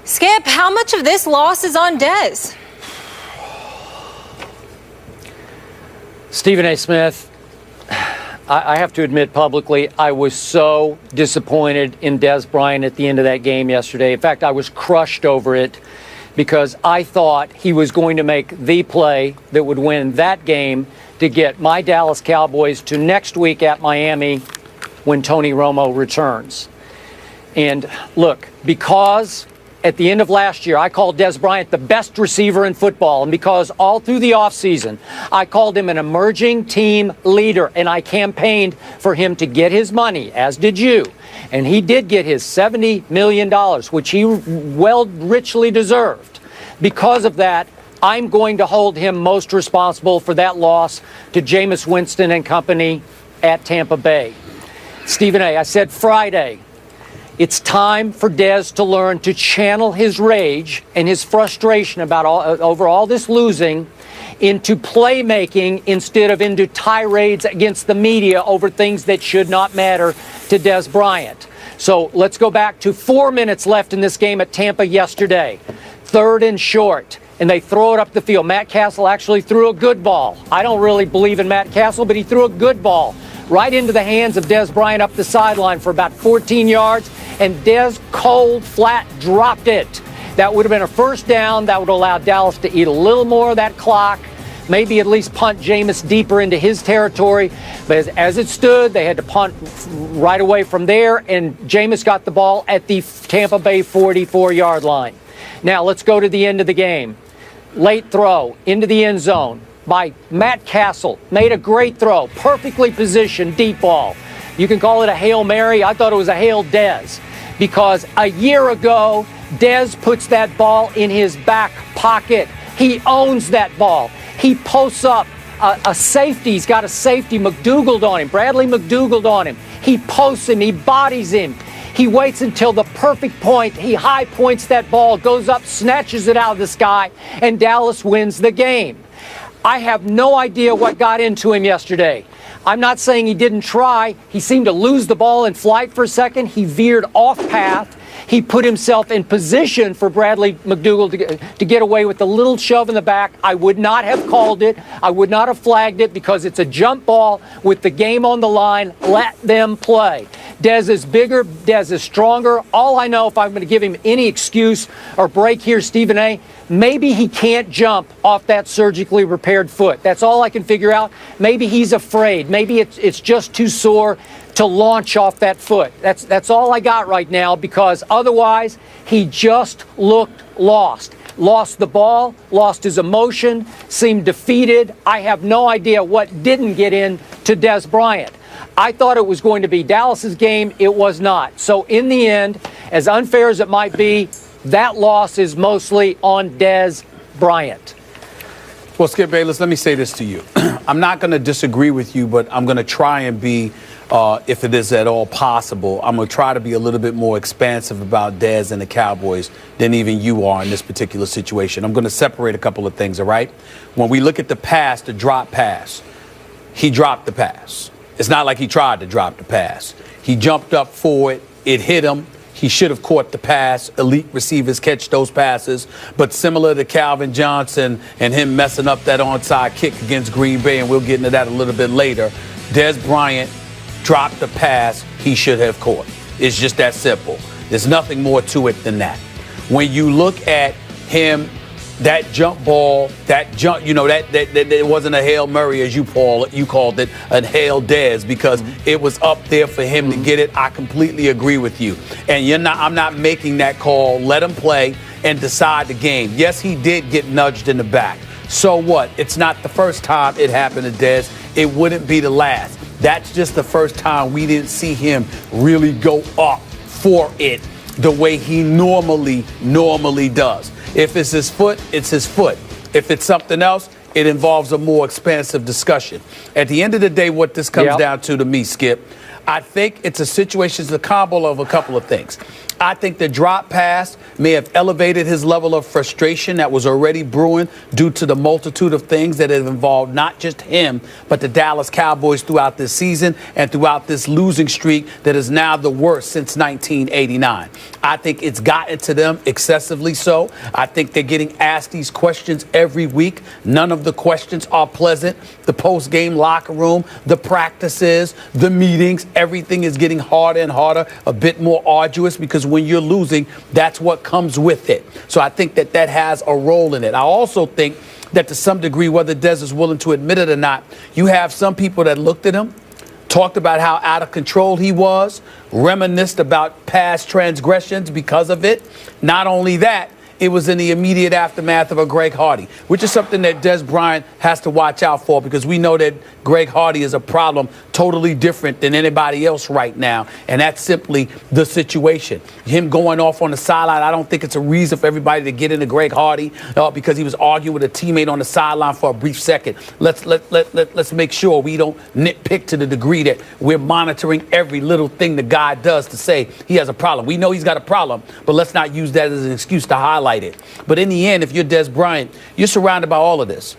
Skip, how much of this loss is on Dez? Stephen A. Smith, I have to admit publicly, I was so disappointed in Dez Bryant at the end of that game yesterday. In fact, I was crushed over it because I thought he was going to make the play that would win that game to get my Dallas Cowboys to next week at Miami when Tony Romo returns. And look, because at the end of last year, I called Dez Bryant the best receiver in football. And because all through the offseason, I called him an emerging team leader. And I campaigned for him to get his money, as did you. And he did get his $70 million, which he richly deserved. Because of that, I'm going to hold him most responsible for that loss to Jameis Winston and company at Tampa Bay. Stephen A., I said Friday, it's time for Dez to learn to channel his rage and his frustration over all this losing into playmaking instead of into tirades against the media over things that should not matter to Dez Bryant. So let's go back to 4 minutes left in this game at Tampa yesterday. 3rd and short, and they throw it up the field. Matt Castle actually threw a good ball. I don't really believe in Matt Castle, but he threw a good ball right into the hands of Dez Bryant up the sideline for about 14 yards, and Dez cold flat dropped it. That would have been a first down. That would allow Dallas to eat a little more of that clock, maybe at least punt Jameis deeper into his territory. But as it stood, they had to punt right away from there, and Jameis got the ball at the Tampa Bay 44-yard line. Now let's go to the end of the game. Late throw into the end zone by Matt Castle. Made a great throw, perfectly positioned deep ball. You can call it a Hail Mary. I thought it was a Hail Dez, because a year ago, Dez puts that ball in his back pocket. He owns that ball. He posts up a safety. He's got a safety, McDougal on him, Bradley McDougal on him. He posts him. He bodies him. He waits until the perfect point. He high points that ball, goes up, snatches it out of the sky, and Dallas wins the game. I have no idea what got into him yesterday. I'm not saying he didn't try. He seemed to lose the ball in flight for a second. He veered off path. He put himself in position for Bradley McDougal to get away with a little shove in the back. I would not have called it. I would not have flagged it because it's a jump ball with the game on the line. Let them play. Dez is bigger. Dez is stronger. All I know, if I'm going to give him any excuse or break here, Stephen A., maybe he can't jump off that surgically repaired foot. That's all I can figure out. Maybe he's afraid. Maybe it's just too sore to launch off that foot. That's all I got right now, because otherwise he just looked lost. Lost the ball, lost his emotion, seemed defeated. I have no idea what didn't get in to Dez Bryant. I thought it was going to be Dallas's game. It was not. So in the end, as unfair as it might be, that loss is mostly on Dez Bryant. Well, Skip Bayless, let me say this to you. I'm not going to disagree with you, but I'm going to try and be, if it is at all possible, I'm going to try to be a little bit more expansive about Dez and the Cowboys than even you are in this particular situation. I'm going to separate a couple of things, all right? When we look at the pass, the drop pass, he dropped the pass. It's not like he tried to drop the pass. He jumped up for it. It hit him. He should have caught the pass. Elite receivers catch those passes. But similar to Calvin Johnson and him messing up that onside kick against Green Bay, and we'll get into that a little bit later, Dez Bryant dropped the pass he should have caught. It's just that simple. There's nothing more to it than that. When you look at him, that jump ball, that jump, that it wasn't a Hail Mary, as you called it, a Hail Dez, because it was up there for him to get it. I completely agree with you. And I'm not making that call. Let him play and decide the game. Yes, he did get nudged in the back. So what? It's not the first time it happened to Dez. It wouldn't be the last. That's just the first time we didn't see him really go up for it the way he normally does. If it's his foot, it's his foot. If it's something else, it involves a more expansive discussion. At the end of the day, what this comes down to me, Skip, I think it's a situation, it's a combo of a couple of things. I think the drop pass may have elevated his level of frustration that was already brewing due to the multitude of things that have involved not just him, but the Dallas Cowboys throughout this season and throughout this losing streak that is now the worst since 1989. I think it's gotten to them excessively so. I think they're getting asked these questions every week. None of the questions are pleasant. The post-game locker room, the practices, the meetings, everything is getting harder and harder, a bit more arduous, because when you're losing, that's what comes with it. So I think that that has a role in it. I also think that to some degree, whether Dez is willing to admit it or not, you have some people that looked at him, talked about how out of control he was, reminisced about past transgressions because of it. Not only that, it was in the immediate aftermath of a Greg Hardy, which is something that Dez Bryant has to watch out for, because we know that Greg Hardy is a problem totally different than anybody else right now, and that's simply the situation. Him going off on the sideline, I don't think it's a reason for everybody to get into Greg Hardy because he was arguing with a teammate on the sideline for a brief second. Let's make sure we don't nitpick to the degree that we're monitoring every little thing the guy does to say he has a problem. We know he's got a problem, but let's not use that as an excuse to highlight it. But in the end, if you're Dez Bryant, you're surrounded by all of this.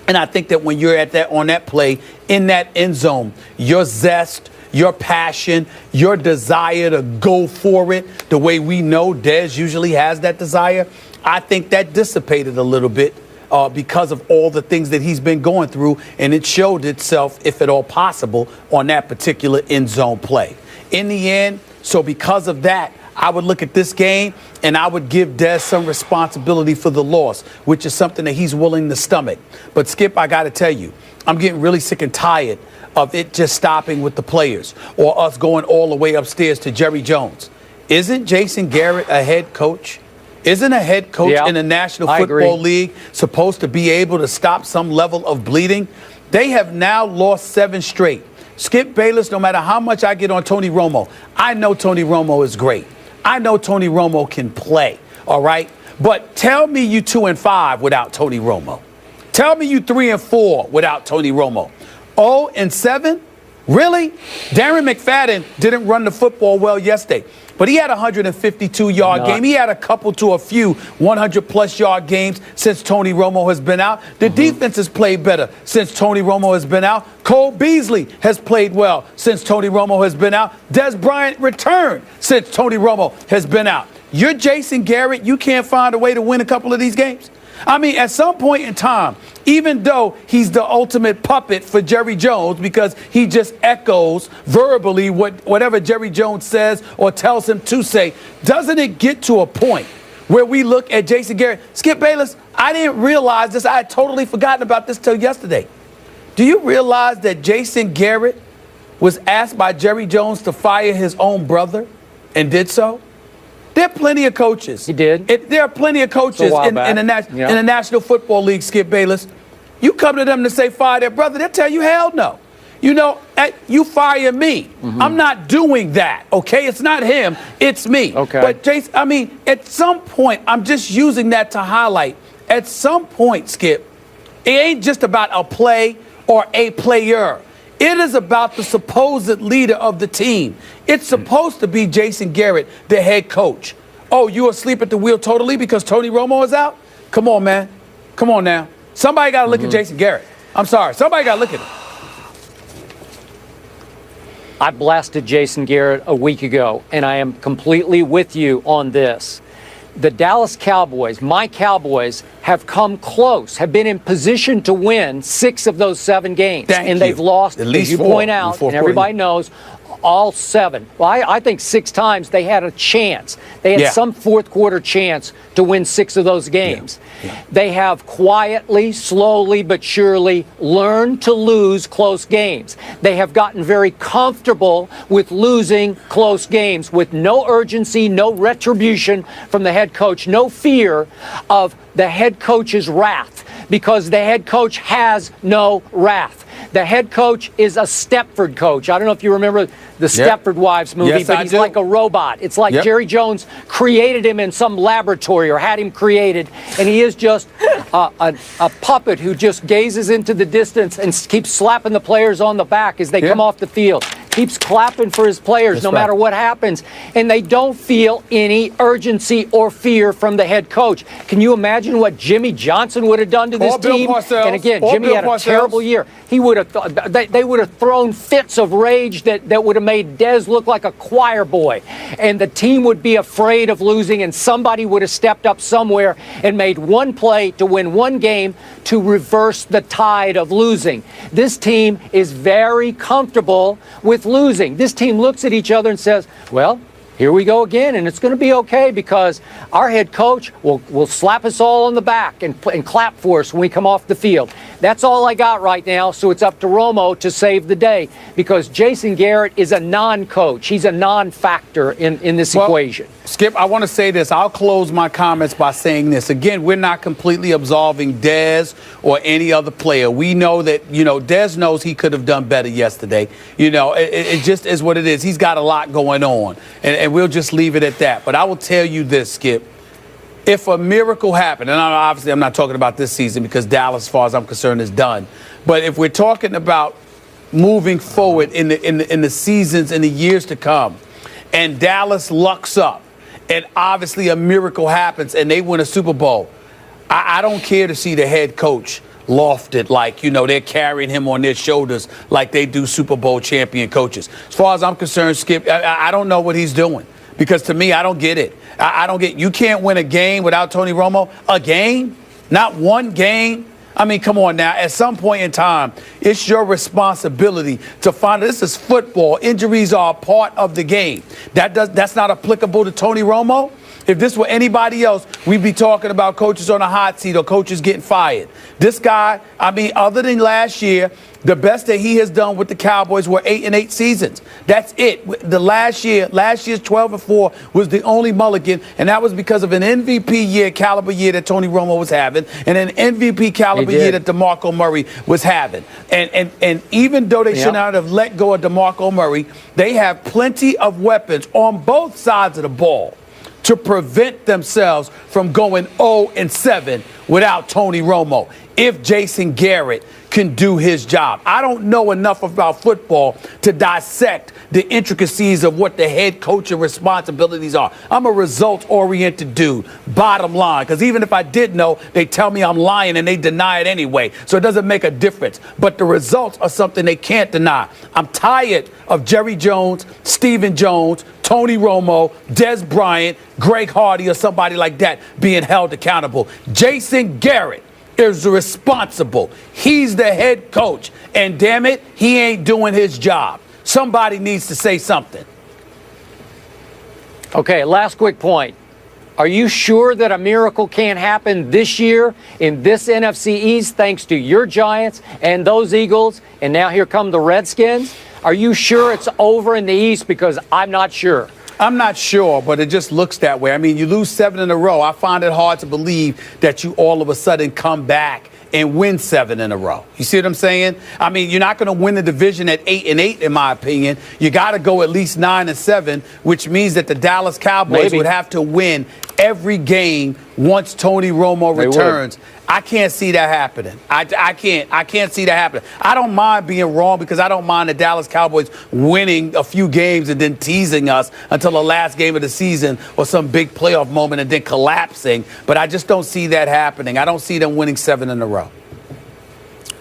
And I think that when you're at that on that play in that end zone, your zest, your passion, your desire to go for it, the way we know Dez usually has that desire, I think that dissipated a little bit because of all the things that he's been going through, and it showed itself, if at all possible, on that particular end zone play. In the end, so because of that, I would look at this game and I would give Dez some responsibility for the loss, which is something that he's willing to stomach. But, Skip, I got to tell you, I'm getting really sick and tired of it just stopping with the players or us going all the way upstairs to Jerry Jones. Isn't Jason Garrett a head coach? Isn't a head coach in the National Football League supposed to be able to stop some level of bleeding? They have now lost 7 straight. Skip Bayless, no matter how much I get on Tony Romo, I know Tony Romo is great. I know Tony Romo can play, all right? But tell me you 2-5 without Tony Romo. Tell me you 3-4 without Tony Romo. 0-7? Really? Darren McFadden didn't run the football well yesterday, but he had a 152-yard game. He had a couple to a few 100-plus yard games since Tony Romo has been out. The defense has played better since Tony Romo has been out. Cole Beasley has played well since Tony Romo has been out. Dez Bryant returned since Tony Romo has been out. You're Jason Garrett. You can't find a way to win a couple of these games? I mean, at some point in time, even though he's the ultimate puppet for Jerry Jones because he just echoes verbally whatever Jerry Jones says or tells him to say, doesn't it get to a point where we look at Jason Garrett? Skip Bayless, I didn't realize this. I had totally forgotten about this till yesterday. Do you realize that Jason Garrett was asked by Jerry Jones to fire his own brother and did so? There are plenty of coaches. He did. There are plenty of coaches in the National Football League, Skip Bayless. You come to them to say fire their brother, they'll tell you hell no. You know, you fire me. I'm not doing that, okay? It's not him, it's me. Okay. But, Jason, I mean, at some point, I'm just using that to highlight, at some point, Skip, it ain't just about a play or a player. It is about the supposed leader of the team. It's supposed to be Jason Garrett, the head coach. Oh, you asleep at the wheel totally because Tony Romo is out? Come on, man. Come on now. Somebody got to look at Jason Garrett. I'm sorry. Somebody got to look at him. I blasted Jason Garrett a week ago, and I am completely with you on this. The Dallas Cowboys, my Cowboys, have come close, have been in position to win 6 of those 7 games. And they've lost, at least as you 4, point out, and everybody knows, all 7. Well, I think 6 times they had a chance. They had some fourth quarter chance to win 6 of those games. They have quietly, slowly, but surely learned to lose close games. They have gotten very comfortable with losing close games with no urgency, no retribution from the head coach, no fear of the head coach's wrath, because the head coach has no wrath. The head coach is a Stepford coach. I don't know if you remember the Stepford Wives movie, but he's like a robot. It's like Jerry Jones created him in some laboratory or had him created, and he is just a puppet who just gazes into the distance and keeps slapping the players on the back as they come off the field. keeps clapping for his players no matter what happens, and they don't feel any urgency or fear from the head coach. Can you imagine what Jimmy Johnson would have done to this team? And again, Jimmy had a terrible year. He would have they would have thrown fits of rage that would have made Dez look like a choir boy, and the team would be afraid of losing, and somebody would have stepped up somewhere and made one play to win one game to reverse the tide of losing. This team is very comfortable with losing. This team looks at each other and says, well, here we go again, and it's going to be okay because our head coach will slap us all on the back and clap for us when we come off the field. That's all I got right now, so it's up to Romo to save the day because Jason Garrett is a non-coach. He's a non-factor in this equation. Skip, I want to say this. I'll close my comments by saying this. Again, we're not completely absolving Dez or any other player. We know that, Dez knows he could have done better yesterday. It just is what it is. He's got a lot going on, and we'll just leave it at that. But I will tell you this, Skip. If a miracle happened, and obviously I'm not talking about this season because Dallas, as far as I'm concerned, is done. But if we're talking about moving forward in the seasons and the years to come, and Dallas lucks up, and obviously a miracle happens and they win a Super Bowl, I don't care to see the head coach lofted like, they're carrying him on their shoulders like they do Super Bowl champion coaches. As far as I'm concerned, Skip, I don't know what he's doing. Because to me, I don't get it. I don't get. You can't win a game without Tony Romo. A game? Not one game? I mean, come on now. At some point in time, it's your responsibility to find this is football. Injuries are a part of the game. That's not applicable to Tony Romo. If this were anybody else, we'd be talking about coaches on a hot seat or coaches getting fired. This guy, other than last year, the best that he has done with the Cowboys were 8-8 seasons. That's it. The last year's 12-4 was the only mulligan, and that was because of an MVP caliber year that Tony Romo was having, and an MVP caliber year that DeMarco Murray was having. And even though they should not have let go of DeMarco Murray, they have plenty of weapons on both sides of the ball to prevent themselves from going 0-7 without Tony Romo. If Jason Garrett can do his job. I don't know enough about football to dissect the intricacies of what the head coaching responsibilities are. I'm a results-oriented dude, bottom line, because even if I did know, they tell me I'm lying and they deny it anyway, so it doesn't make a difference. But the results are something they can't deny. I'm tired of Jerry Jones, Stephen Jones, Tony Romo, Dez Bryant, Greg Hardy, or somebody like that being held accountable. Jason Garrett is responsible. He's the head coach. And damn it, he ain't doing his job. Somebody needs to say something. Okay, last quick point. Are you sure that a miracle can't happen this year in this NFC East thanks to your Giants and those Eagles? And now here come the Redskins. Are you sure it's over in the East? Because I'm not sure. I'm not sure, but it just looks that way. I mean, you lose 7 in a row. I find it hard to believe that you all of a sudden come back and win 7 in a row. You see what I'm saying? I mean, you're not going to win the division at 8-8, in my opinion. You got to go at least 9-7, which means that the Dallas Cowboys would have to win every game once Tony Romo returns. I can't see that happening. I can't see that happening. I don't mind being wrong because I don't mind the Dallas Cowboys winning a few games and then teasing us until the last game of the season or some big playoff moment and then collapsing. But I just don't see that happening. I don't see them winning 7 in a row.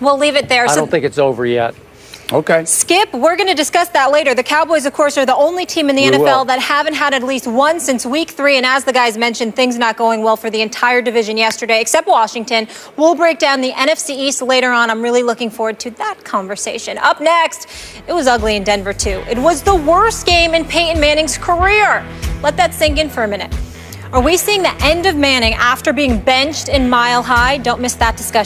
We'll leave it there. I don't think it's over yet. Okay. Skip, we're going to discuss that later. The Cowboys, of course, are the only team in the NFL that haven't had at least one since week 3. And as the guys mentioned, things not going well for the entire division yesterday, except Washington. We'll break down the NFC East later on. I'm really looking forward to that conversation. Up next, it was ugly in Denver, too. It was the worst game in Peyton Manning's career. Let that sink in for a minute. Are we seeing the end of Manning after being benched in Mile High? Don't miss that discussion.